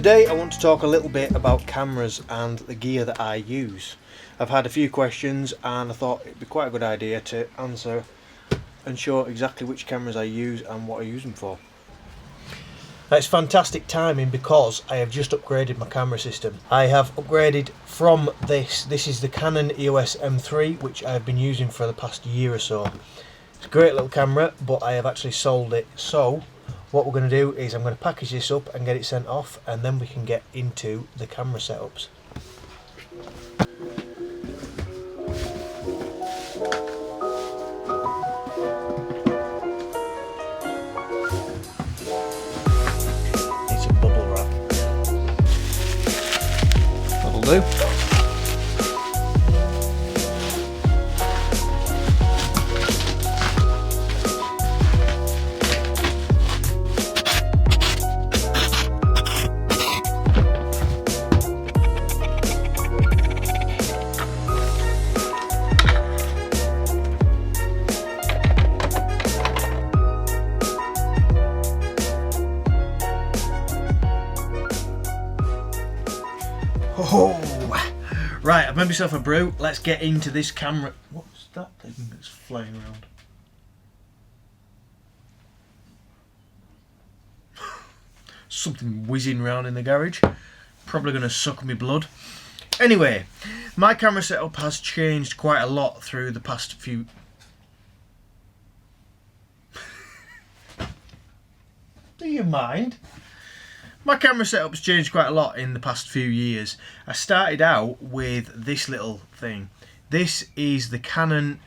Today I want to talk a little bit about cameras and the gear that I use. I've had a few questions and I thought it'd be quite a good idea to answer and show exactly which cameras I use and what I use them for. Now, it's fantastic timing because I have just upgraded my camera system. I have upgraded from this is the Canon EOS M3, which I've been using for the past year or so. It's a great little camera, but I have actually sold it. So what we're going to do is I'm going to package this up and get it sent off, and then we can get into the camera setups. It's a bubble wrap. That'll do. Oh, right, I've made myself a brew. Let's get into this camera. What's that thing that's flying around? Something whizzing around in the garage. Probably going to suck me blood. Anyway, my camera setup has changed quite a lot through the past few... Do you mind? My camera setup's changed quite a lot in the past few years. I started out with this little thing. This is the Canon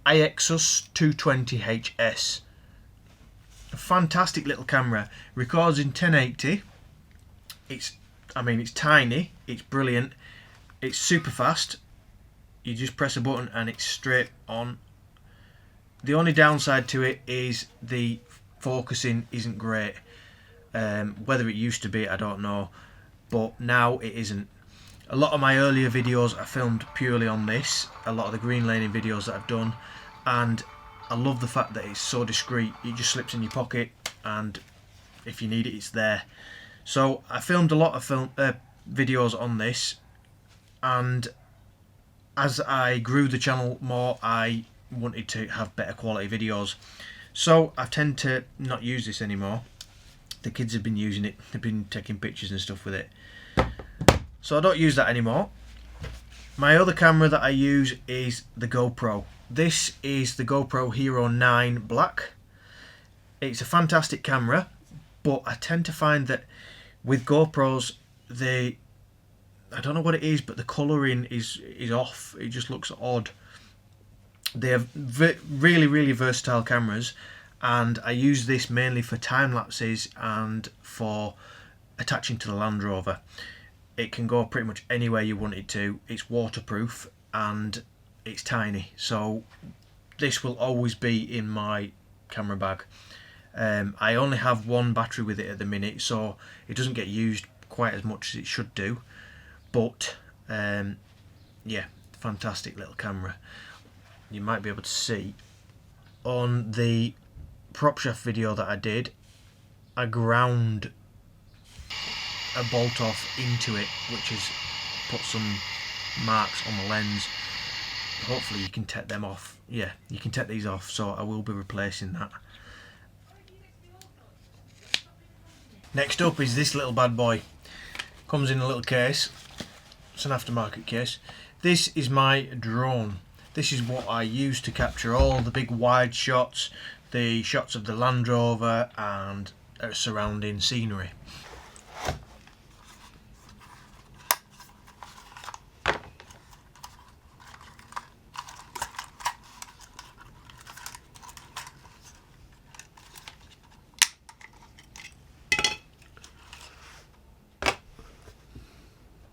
IXUS 220HS. A fantastic little camera. Records in 1080. It's tiny, it's brilliant, it's super fast. You just press a button and it's straight on. The only downside to it is the focusing isn't great. Whether it used to be, I don't know, but now it isn't. A lot of my earlier videos I filmed purely on this, a lot of the green laning videos that I've done, and I love the fact that it's so discreet. It just slips in your pocket and if you need it, it's there. So I filmed a lot of videos on this, and as I grew the channel more, I wanted to have better quality videos. So I tend to not use this anymore. The kids have been using it, they've been taking pictures and stuff with it. So I don't use that anymore. My other camera that I use is the GoPro. This is the GoPro Hero 9 Black. It's a fantastic camera, but I tend to find that with GoPros, I don't know what it is, but the colouring is off. It just looks odd. They have really versatile cameras, and I use this mainly for time lapses and for attaching to the Land Rover. It can go pretty much anywhere you want it to. It's waterproof and it's tiny, so this will always be in my camera bag. I only have one battery with it at the minute, so it doesn't get used quite as much as it should do, but yeah, fantastic little camera. You might be able to see on the prop shaft video that I did, I ground a bolt off into it, which has put some marks on the lens. Hopefully you can take them off. Yeah, you can take these off, so I will be replacing that. Next up is this little bad boy. Comes in a little case. It's an aftermarket case. This is my drone. This is what I use to capture all the big wide shots, the shots of the Land Rover and surrounding scenery.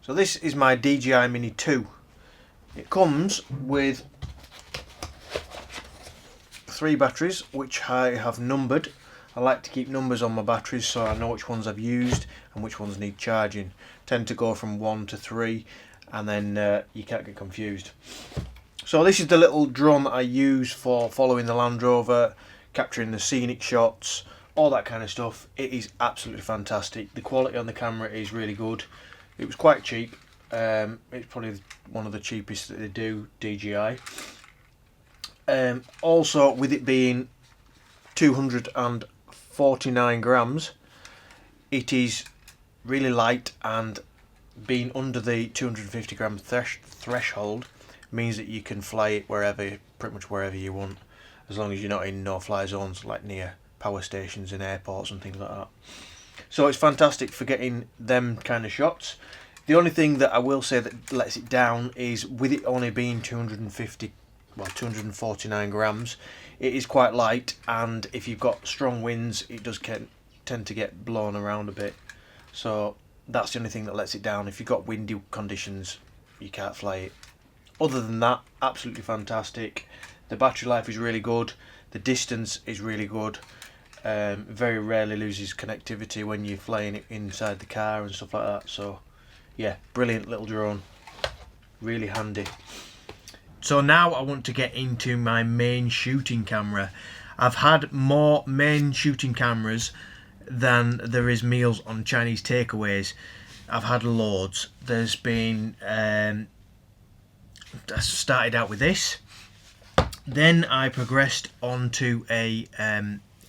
So this is my DJI Mini 2. It comes with 3 batteries, which I have numbered. I like to keep numbers on my batteries so I know which ones I've used and which ones need charging. Tend to go from 1 to 3, and then you can't get confused. So this is the little drone that I use for following the Land Rover, capturing the scenic shots, all that kind of stuff. It is absolutely fantastic. The quality on the camera is really good. It was quite cheap. It's probably one of the cheapest that they do, DJI. Also, with it being 249 grams, it is really light, and being under the 250 gram threshold means that you can fly it wherever, pretty much wherever you want, as long as you're not in no-fly zones like near power stations and airports and things like that. So it's fantastic for getting them kind of shots. The only thing that I will say that lets it down is, with it only being 249 grams, it is quite light, and if you've got strong winds, it does tend to get blown around a bit. So that's the only thing that lets it down. If you've got windy conditions, you can't fly it. Other than that, absolutely fantastic. The battery life is really good. The distance is really good. Very rarely loses connectivity when you're flying it inside the car and stuff like that. So yeah, brilliant little drone. Really handy. So now I want to get into my main shooting camera. I've had more main shooting cameras than there is meals on Chinese takeaways. I've had loads. There's been I started out with this, then I progressed onto a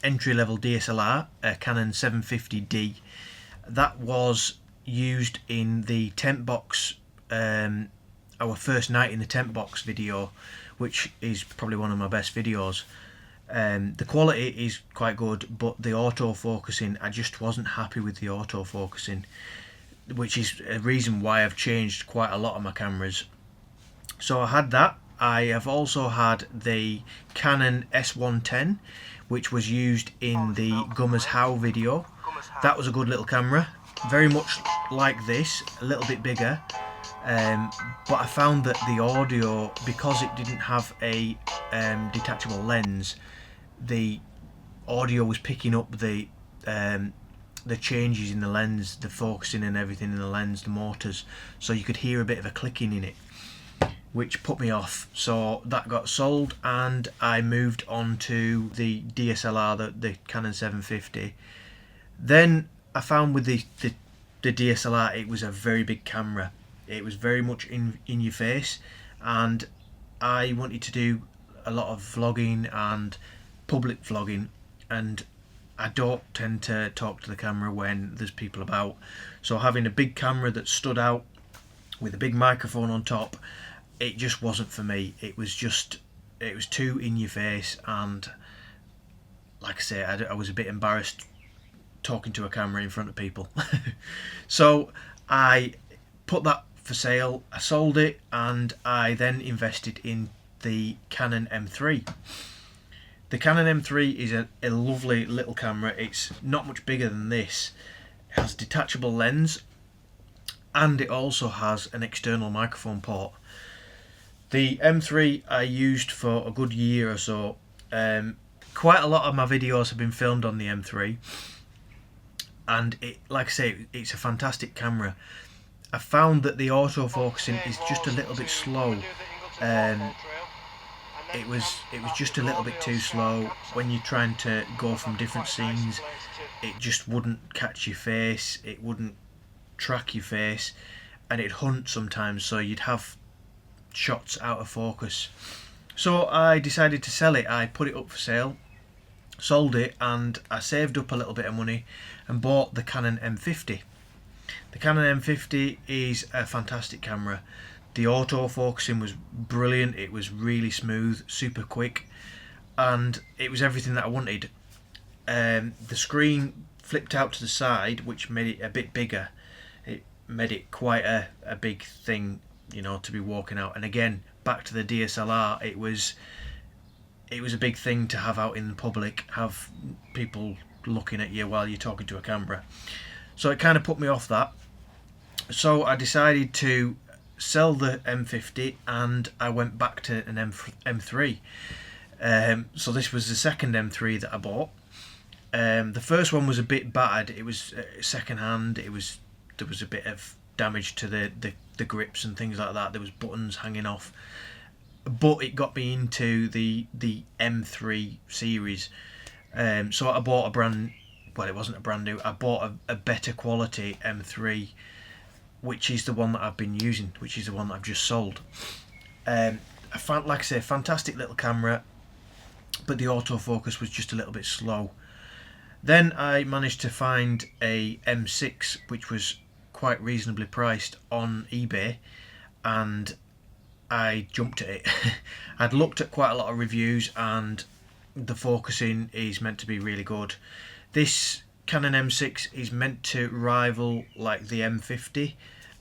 entry-level DSLR, a Canon 750D. That was used in the tent box, our first night in the tent box video, which is probably one of my best videos. The quality is quite good, but the auto-focusing, I just wasn't happy with the auto-focusing, which is a reason why I've changed quite a lot of my cameras. So I had that. I have also had the Canon S110, which was used in the Gummers How video. That was a good little camera, very much like this, a little bit bigger. But I found that the audio, because it didn't have a detachable lens, the audio was picking up the changes in the lens, the focusing and everything in the lens, the motors, so you could hear a bit of a clicking in it, which put me off. So that got sold, and I moved on to the DSLR, the Canon 750. Then I found with the DSLR, it was a very big camera. It was very much in your face, and I wanted to do a lot of vlogging and public vlogging, and I don't tend to talk to the camera when there's people about. So having a big camera that stood out with a big microphone on top, it just wasn't for me. It was too in your face, and like I say, I was a bit embarrassed talking to a camera in front of people. So I put that for sale, I sold it, and I then invested in the Canon M3. The Canon M3 is a lovely little camera. It's not much bigger than this. It has detachable lens, and it also has an external microphone port. The M3 I used for a good year or so. Quite a lot of my videos have been filmed on the M3, and it, like I say, it's a fantastic camera. I found that the autofocusing is just a little bit slow. It was just a little bit too slow when you're trying to go from different scenes. It just wouldn't catch your face, it wouldn't track your face, and it'd hunt sometimes, so you'd have shots out of focus. So I decided to sell it. I put it up for sale, sold it, and I saved up a little bit of money and bought the Canon M50. The Canon M50 is a fantastic camera. The auto-focusing was brilliant, it was really smooth, super quick, and it was everything that I wanted. The screen flipped out to the side, which made it a bit bigger. It made it quite a big thing, you know, to be walking out. And again, back to the DSLR, it was a big thing to have out in the public, have people looking at you while you're talking to a camera. So it kind of put me off that. So I decided to sell the M50, and I went back to an M3. So this was the second M3 that I bought. The first one was a bit battered. It was second hand. There was a bit of damage to the grips and things like that. There was buttons hanging off, but it got me into the M3 series. So I bought a brand well, it wasn't a brand new, I bought a better quality M3, which is the one that I've been using, which is the one that I've just sold. Like I say, fantastic little camera, but the autofocus was just a little bit slow. Then I managed to find a M6 which was quite reasonably priced on eBay, and I jumped at it. I'd looked at quite a lot of reviews and the focusing is meant to be really good. This Canon M6 is meant to rival like the M50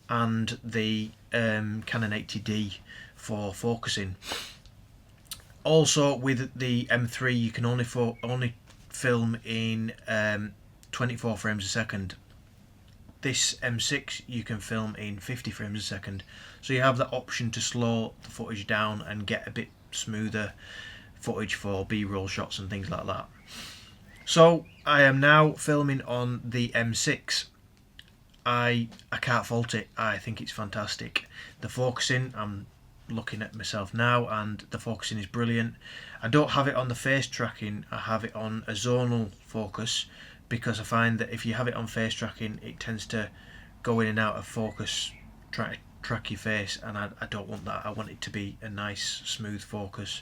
and the Canon 80D for focusing. Also with the M3 you can only film in 24 frames a second. This M6 you can film in 50 frames a second, so you have the option to slow the footage down and get a bit smoother footage for B-roll shots and things like that. So I am now filming on the M6. I can't fault it. I think it's fantastic. The focusing, I'm looking at myself now, and the focusing is brilliant. I don't have it on the face tracking, I have it on a zonal focus, because I find that if you have it on face tracking it tends to go in and out of focus, try to track your face, and I don't want that. I want it to be a nice smooth focus.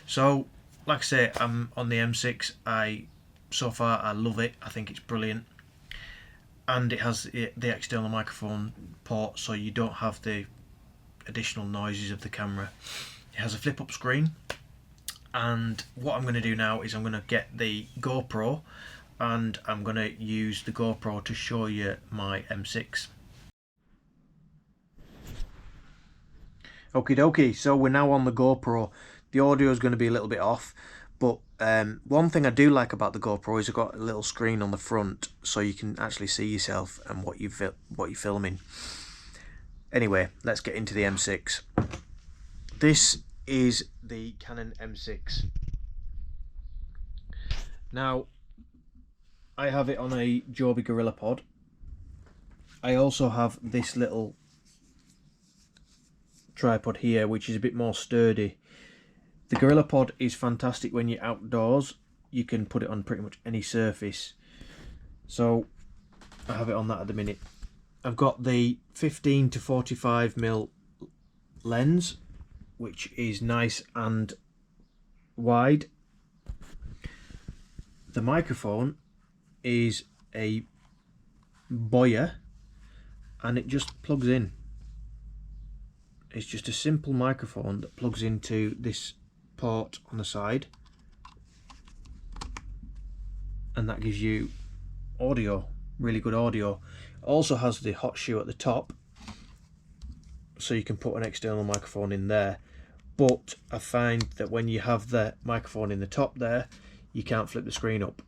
So like I say, I'm on the M6. So far I love it. I think it's brilliant, and it has the external microphone port, so you don't have the additional noises of the camera. It has a flip up screen, and what I'm going to do now is I'm going to get the GoPro and I'm going to use the GoPro to show you my M6. Okie dokie, so we're now on the GoPro. The audio is going to be a little bit off, but one thing I do like about the GoPro is I've got a little screen on the front, so you can actually see yourself and what you're filming. Anyway, let's get into the M6. This is the Canon M6. Now, I have it on a Joby GorillaPod. I also have this little tripod here, which is a bit more sturdy. The GorillaPod is fantastic when you're outdoors. You can put it on pretty much any surface. So I have it on that at the minute. I've got the 15 to 45mm lens, which is nice and wide. The microphone is a Boya, and it just plugs in. It's just a simple microphone that plugs into this port on the side, and that gives you audio, really good audio. It also has the hot shoe at the top, so you can put an external microphone in there, but I find that when you have the microphone in the top there, you can't flip the screen up.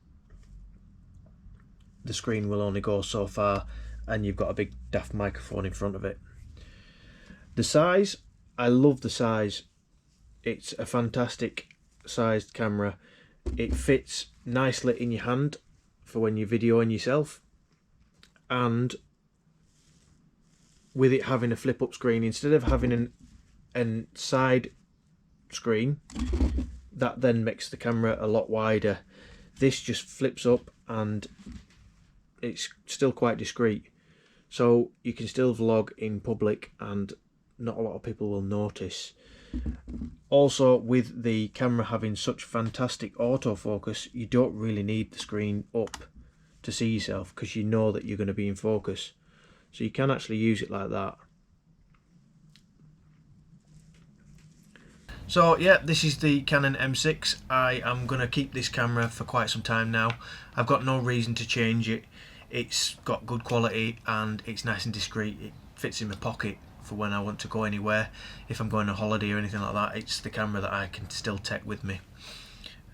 The screen will only go so far, and you've got a big daft microphone in front of it. The size, I love the size. It's a fantastic sized camera. It fits nicely in your hand for when you're videoing yourself, and with it having a flip up screen instead of having an side screen, that then makes the camera a lot wider. This just flips up and it's still quite discreet, so you can still vlog in public and not a lot of people will notice. Also, with the camera having such fantastic autofocus, you don't really need the screen up to see yourself, because you know that you're going to be in focus, so you can actually use it like that. So yeah, this is the Canon M6. I am going to keep this camera for quite some time now. I've got no reason to change it. It's got good quality and it's nice and discreet. It fits in my pocket for when I want to go anywhere. If I'm going on holiday or anything like that, it's the camera that I can still take with me.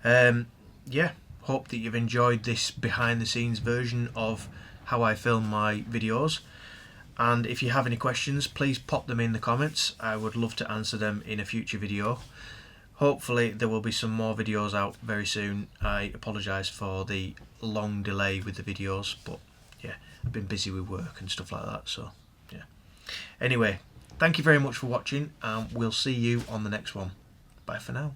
Yeah, hope that you've enjoyed this behind the scenes version of how I film my videos. And if you have any questions, please pop them in the comments. I would love to answer them in a future video. Hopefully there will be some more videos out very soon. I apologise for the long delay with the videos, but yeah, I've been busy with work and stuff like that, so yeah. Anyway, thank you very much for watching, and we'll see you on the next one. Bye for now.